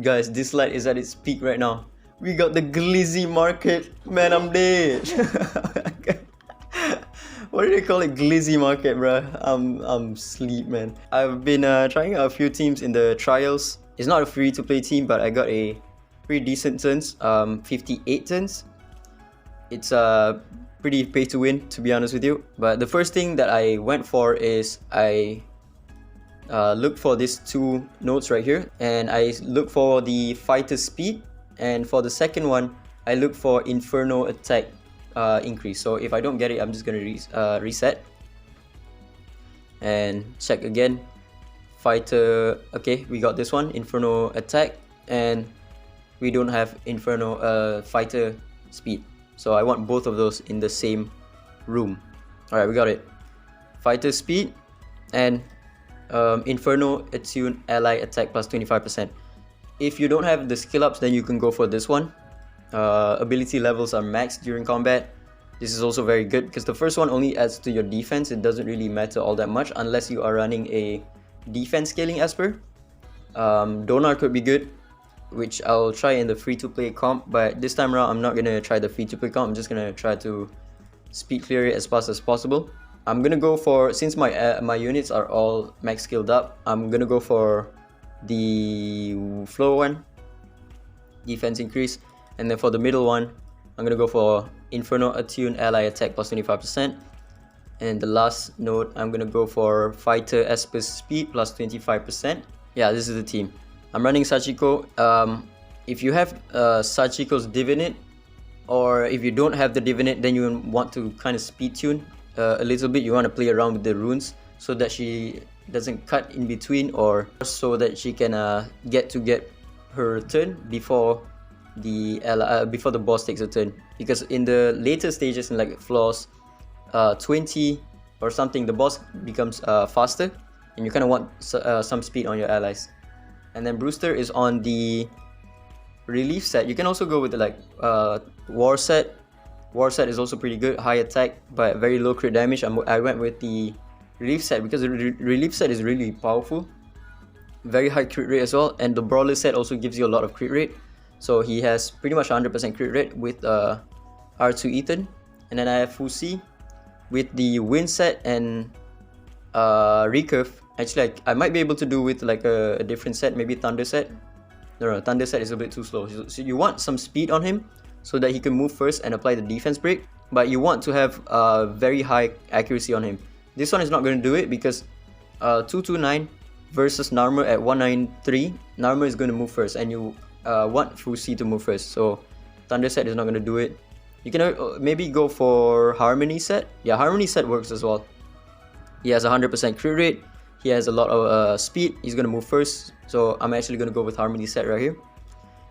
Guys, DISLYTE is at its peak right now. We got the glizzy market. Man, I'm dead. What do they call it? Glizzy market, bruh. I'm sleep, man. I've been trying out a few teams in the trials. It's not a free-to-play team, but I got a pretty decent turns. 58 turns. It's pretty pay to win, to be honest with you. But the first thing that I went for is I look for these two nodes right here, and I look for the fighter speed, and for the second one I look for inferno attack increase. So if I don't get it, I'm just gonna reset and check again. Fighter, okay, we got this one, inferno attack, and we don't have inferno fighter speed, so I want both of those in the same room. Alright, we got it. Fighter speed and inferno attune ally attack plus 25%. If you don't have the skill ups, then you can go for this one. Ability levels are maxed during combat. This is also very good because the first one only adds to your defense. It doesn't really matter all that much unless you are running a defense scaling Esper. Donar could be good, which I'll try in the free-to-play comp, but this time around I'm not gonna try the free-to-play comp. I'm just gonna try to speed clear it as fast as possible. I'm gonna go for, since my units are all max skilled up, I'm gonna go for the flow one, defense increase, and then for the middle one I'm gonna go for inferno attune ally attack plus 25%, and the last node I'm gonna go for fighter Esper speed plus 25%. Yeah, this is the team. I'm running Sachiko. If you have Sachiko's Divinate, or if you don't have the Divinate, then you want to kind of speed tune a little bit. You want to play around with the runes so that she doesn't cut in between, or so that she can get her turn before the boss takes a turn. Because in the later stages, in like floors 20 or something, the boss becomes faster, and you kind of want some speed on your allies. And then Brewster is on the relief set. You can also go with the like war set. War set is also pretty good, high attack but very low crit damage. I went with the relief set because the relief set is really powerful, very high crit rate as well, and the brawler set also gives you a lot of crit rate. So he has pretty much 100% crit rate with R2 Ethan. And then I have Fuxi with the wind set and recurve. Actually, I might be able to do with like a different set, maybe thunder set. No, thunder set is a bit too slow. So you want some speed on him so that he can move first and apply the defense break, but you want to have very high accuracy on him. This one is not going to do it because 229 versus Narmer at 193. Narmer is going to move first, and you want Fuxi to move first. So thunder set is not going to do it. You can maybe go for harmony set. Yeah, harmony set works as well. He has 100% crit rate. He has a lot of speed. He's going to move first. So I'm actually going to go with harmony set right here.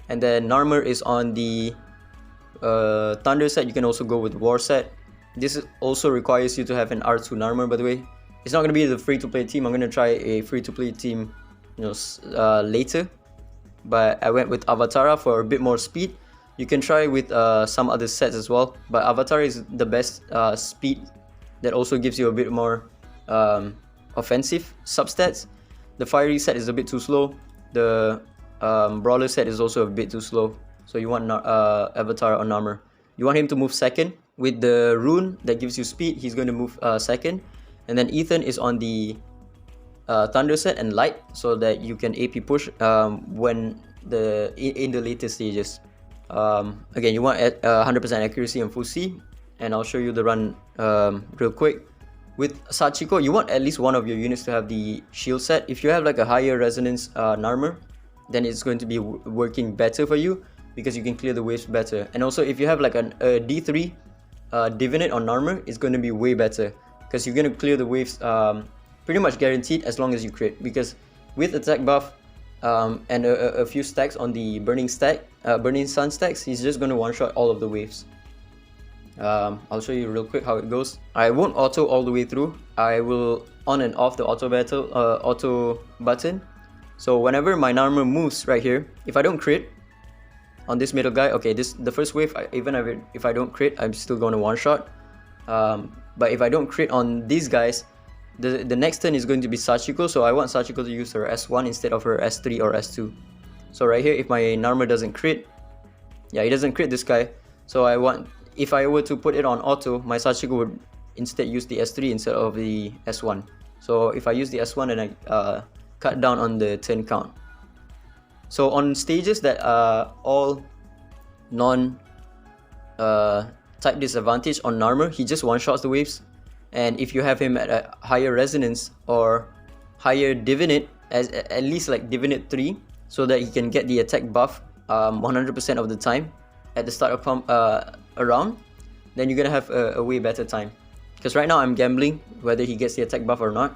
And then Narmer is on the thunder set. You can also go with war set. This also requires you to have an R2 Narmer, by the way. It's not going to be the free-to-play team. I'm going to try a free-to-play team, later. But I went with Avatara for a bit more speed. You can try with some other sets as well, but Avatara is the best speed that also gives you a bit more offensive substats. The fiery set is a bit too slow. The brawler set is also a bit too slow. So you want Avatar on Narmer. You want him to move second. With the rune that gives you speed, he's going to move second. And then Ethan is on the thunder set and light, so that you can AP push when in the later stages. Again, you want 100% accuracy on Fuxi, and I'll show you the run real quick. With Sachiko, you want at least one of your units to have the shield set. If you have like a higher resonance Narmer, then it's going to be working better for you because you can clear the waves better. And also, if you have like a D3 Divinate on Narmer, it's going to be way better because you're going to clear the waves pretty much guaranteed as long as you crit. Because with attack buff and a few stacks on the burning sun stacks, he's just going to one-shot all of the waves. I'll show you real quick how it goes. I won't auto all the way through. I will on and off the auto button. So whenever my Narmer moves right here, if I don't crit on this middle guy, okay, the first wave, even if I don't crit, I'm still going to one-shot. But if I don't crit on these guys, the next turn is going to be Sachiko, so I want Sachiko to use her S1 instead of her S3 or S2. So right here, if my Narmer doesn't crit, yeah, he doesn't crit this guy. So if I were to put it on auto, my Sachiko would instead use the S3 instead of the S1. So if I use the S1, then I cut down on the turn count. So on stages that are all non type disadvantage on Narmer, he just one-shots the waves. And if you have him at a higher resonance or higher divinate, at least like divinate 3, so that he can get the attack buff 100% of the time at the start of a round, then you're gonna have a way better time. Because right now I'm gambling whether he gets the attack buff or not.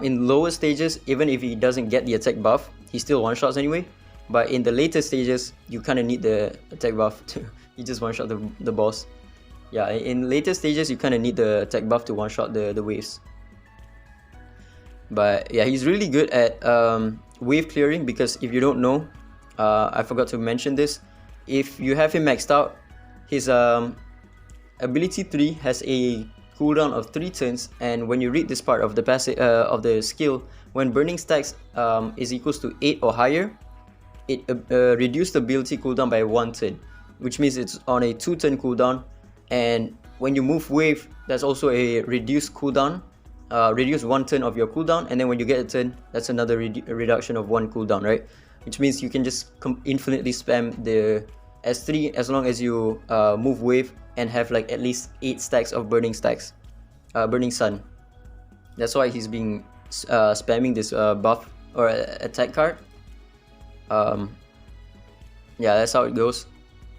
In lower stages, even if he doesn't get the attack buff, he still one-shots anyway. But in the later stages, you kind of need the attack buff to he just one-shot the boss. Yeah, in later stages, you kind of need the attack buff to one-shot the waves. But yeah, he's really good at wave clearing, because if you don't know, I forgot to mention this, if you have him maxed out, his ability 3 has a cooldown of 3 turns, and when you read this part of the passive of the skill, when burning stacks is equals to 8 or higher, it reduced the ability cooldown by 1 turn, which means it's on a 2-turn cooldown. And when you move wave, there's also a reduced cooldown, reduce 1 turn of your cooldown, and then when you get a turn, that's another reduction of 1 cooldown, right? Which means you can just infinitely spam the S3 as long as you move wave and have like at least 8 stacks of burning sun. That's why he's being spamming this buff or attack card. Yeah, that's how it goes.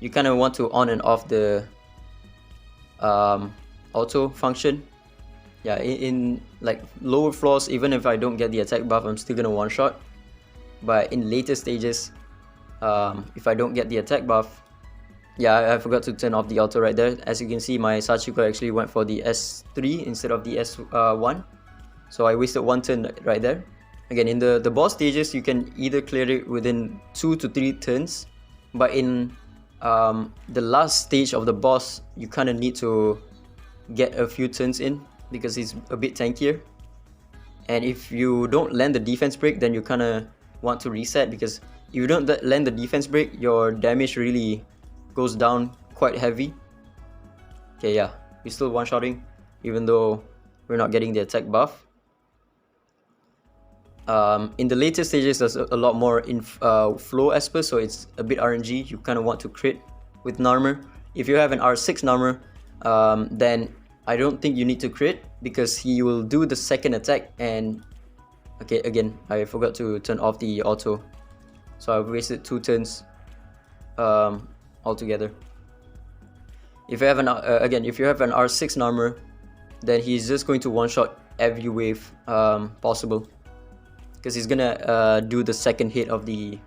You kind of want to on and off the auto function. Yeah, in like lower floors, even if I don't get the attack buff, I'm still gonna one-shot. But in later stages, if I don't get the attack buff, yeah, I forgot to turn off the auto right there. As you can see, my Sachiko actually went for the S3 instead of the S1. So I wasted 1 turn right there. Again, in the boss stages, you can either clear it within 2 to 3 turns. But in the last stage of the boss, you kind of need to get a few turns in, because he's a bit tankier. And if you don't land the defense break, then you kind of want to reset, because if you don't land the defense break, your damage really goes down quite heavy. Okay, yeah, we're still one-shotting even though we're not getting the attack buff. In the later stages, there's a lot more in flow esper, so it's a bit RNG. You kind of want to crit with Narmer. If you have an R6 Narmer, then I don't think you need to crit, because he will do the second attack. And okay, again, I forgot to turn off the auto, so I've wasted 2 turns altogether. If you have an if you have an R6 Narmer, then he's just going to one-shot every wave possible, because he's gonna do the second hit of the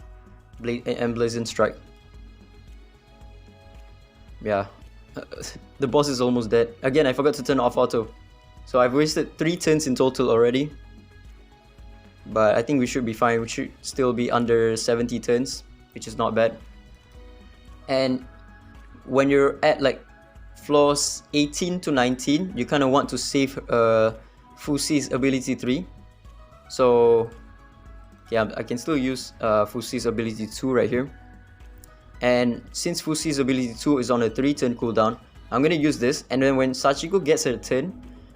Emblazoned Strike. Yeah, the boss is almost dead. Again, I forgot to turn off auto, so I've wasted 3 turns in total already. But I think we should be fine. We should still be under 70 turns, which is not bad. And when you're at like floors 18 to 19, you kind of want to save Fuxi's ability 3. So yeah, I can still use Fuxi's ability 2 right here. And since Fuxi's ability 2 is on a 3-turn cooldown, I'm going to use this. And then when Sachiko gets her turn,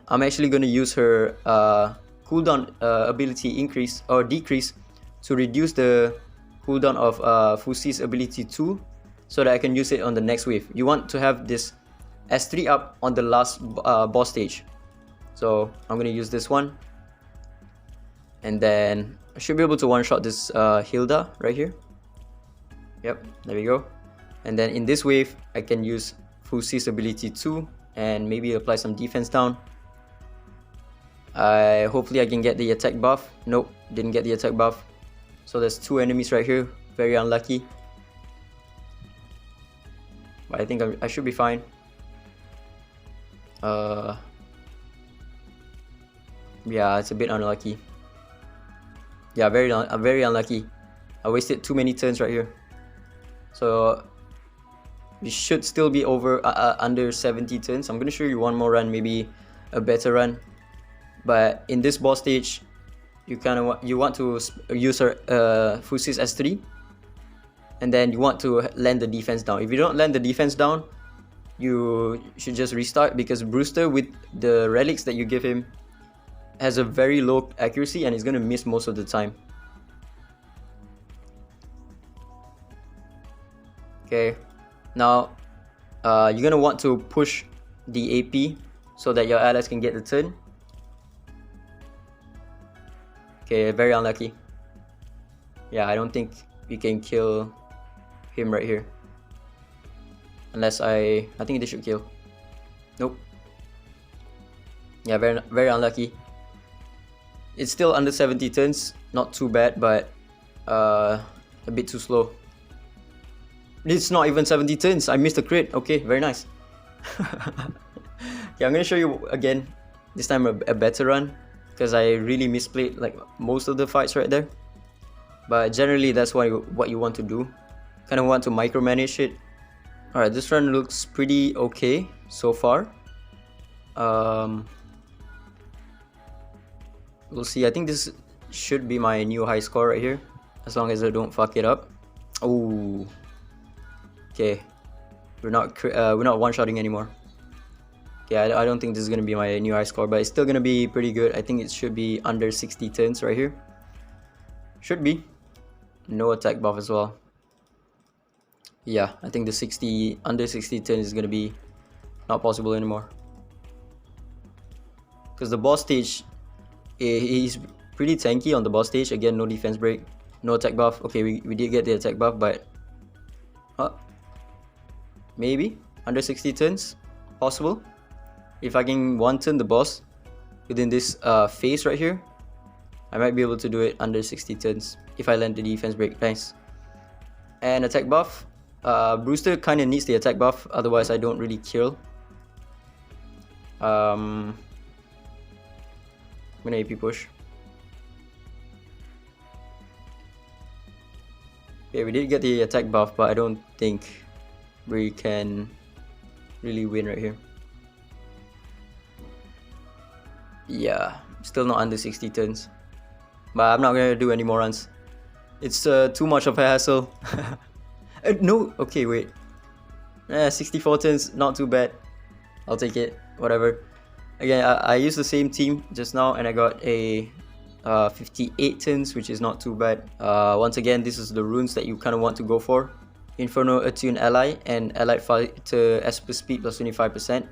I'm actually going to use her cooldown ability increase or decrease to reduce the cooldown of Fuxi's ability 2, so that I can use it on the next wave. You want to have this S3 up on the last boss stage. So I'm going to use this one. And then I should be able to one-shot this Hilda right here. Yep, there we go. And then in this wave, I can use Fuxi's ability 2 and maybe apply some defense down. Hopefully I can get the attack buff. Nope, didn't get the attack buff. So there's 2 enemies right here. Very unlucky. But I think I should be fine. Yeah, it's a bit unlucky. Yeah, very unlucky. I wasted too many turns right here. So we should still be over under 70 turns. I'm gonna show you one more run, maybe a better run. But in this boss stage, you want to use her Fuxi's S3 and then you want to land the defense down. If you don't land the defense down, you should just restart, because Brewster with the relics that you give him has a very low accuracy and is going to miss most of the time. Okay, now you're going to want to push the AP so that your allies can get the turn. Okay, very unlucky. Yeah, I don't think we can kill him right here. Unless I think they should kill. Nope. Yeah, very unlucky. It's still under 70 turns, not too bad, but a bit too slow. It's not even 70 turns. I missed a crit. Okay, very nice. Yeah, I'm gonna show you again. This time a better run, because I really misplayed like most of the fights right there. But generally, that's what you want to do. Kind of want to micromanage it. Alright, this run looks pretty okay so far. We'll see. I think this should be my new high score right here, as long as I don't fuck it up. Oh, okay. We're not one-shotting anymore. Okay, I don't think this is gonna be my new high score, but it's still gonna be pretty good. I think it should be under 60 turns right here. Should be. No attack buff as well. Yeah, I think the under 60 turns is gonna be not possible anymore. Because the boss stage, he's pretty tanky on the boss stage. Again, no defense break, no attack buff. Okay, we did get the attack buff, but maybe under 60 turns possible. If I can one turn the boss within this phase right here, I might be able to do it under 60 turns if I land the defense break. Nice. And attack buff. Brewster kind of needs the attack buff, otherwise I don't really kill. I'm gonna AP push. Okay, we did get the attack buff, but I don't think we can really win right here. Yeah, still not under 60 turns. But I'm not gonna do any more runs. It's too much of a hassle. No, okay, wait. 64 turns, not too bad. I'll take it, whatever. Again, I used the same team just now and I got a 58 turns, which is not too bad. Once again, this is the runes that you kind of want to go for. Inferno Attune Ally and Allied Fighter Esper Speed plus 25%.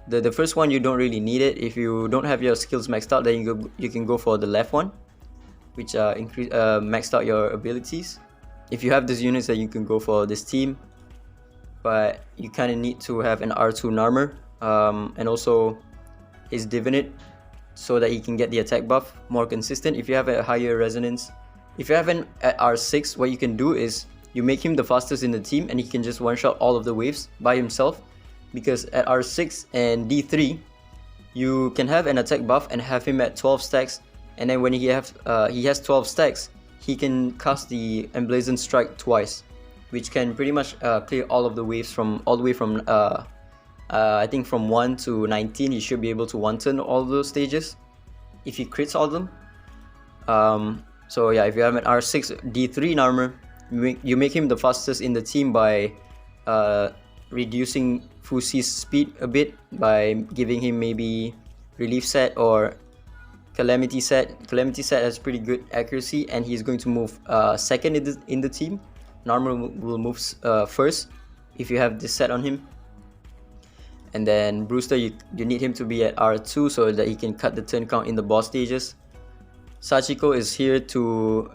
The first one, you don't really need it. If you don't have your skills maxed out, then you can go for the left one, which maxed out your abilities. If you have these units, then you can go for this team, but you kind of need to have an R2 Narmer and also his Divinate, so that he can get the attack buff more consistent. If you have a higher resonance, if you have an at R6, what you can do is you make him the fastest in the team and he can just one-shot all of the waves by himself, because at R6 and D3 you can have an attack buff and have him at 12 stacks, and then when he has 12 stacks, he can cast the Emblazoned Strike twice, which can pretty much clear all of the waves from all the way from I think from 1 to 19. He should be able to one-turn all of those stages if he crits all of them. So yeah, if you have an R6 D3 Narmer, you make him the fastest in the team by reducing Fuxi's speed a bit by giving him maybe Relief Set or Calamity Set. Calamity Set has pretty good accuracy and he's going to move second in the team. Narmer will move first if you have this set on him. And then Brewster, you need him to be at R2 so that he can cut the turn count in the boss stages. Sachiko is here to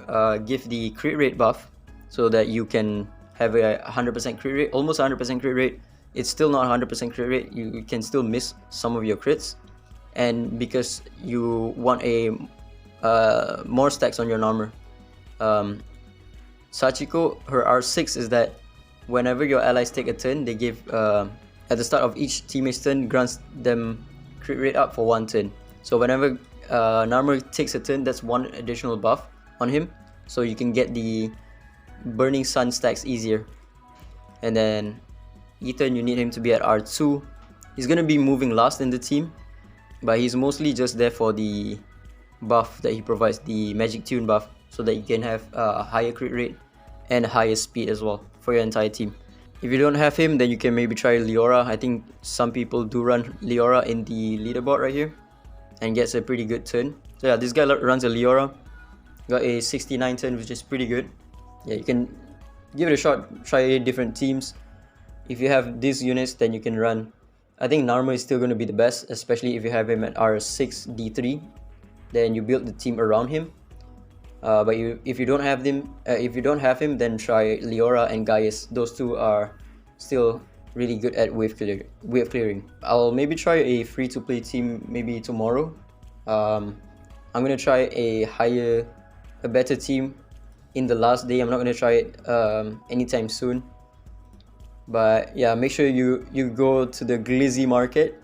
give the crit rate buff so that you can have a 100% crit rate, almost 100% crit rate. It's still not 100% crit rate, you can still miss some of your crits. And because you want a more stacks on your Narmer. Sachiko, her R6 is that whenever your allies take a turn, they give at the start of each teammate's turn, grants them crit rate up for 1 turn. So whenever Narmer takes a turn, that's 1 additional buff on him, so you can get the Burning Sun stacks easier. And then Ethan, you need him to be at R2. He's gonna be moving last in the team, but he's mostly just there for the buff that he provides, the Magic Tune buff, so that you can have a higher crit rate and highest speed as well for your entire team. If you don't have him, then you can maybe try Leora. I think some people do run Leora in the leaderboard right here and gets a pretty good turn. So yeah, this guy runs a Leora, got a 69 turn, which is pretty good. Yeah, you can give it a shot, try different teams. If you have these units, then you can run. I think Narmer is still going to be the best, especially if you have him at R6 D3. Then you build the team around him. But if you don't have him, then try Leora and Ggez. Those two are still really good at wave clearing. I'll maybe try a free-to-play team maybe tomorrow. I'm gonna try a better team in the last day. I'm not gonna try it anytime soon. But yeah, make sure you go to the Glizzy market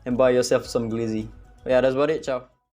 and buy yourself some Glizzy. But yeah, that's about it. Ciao.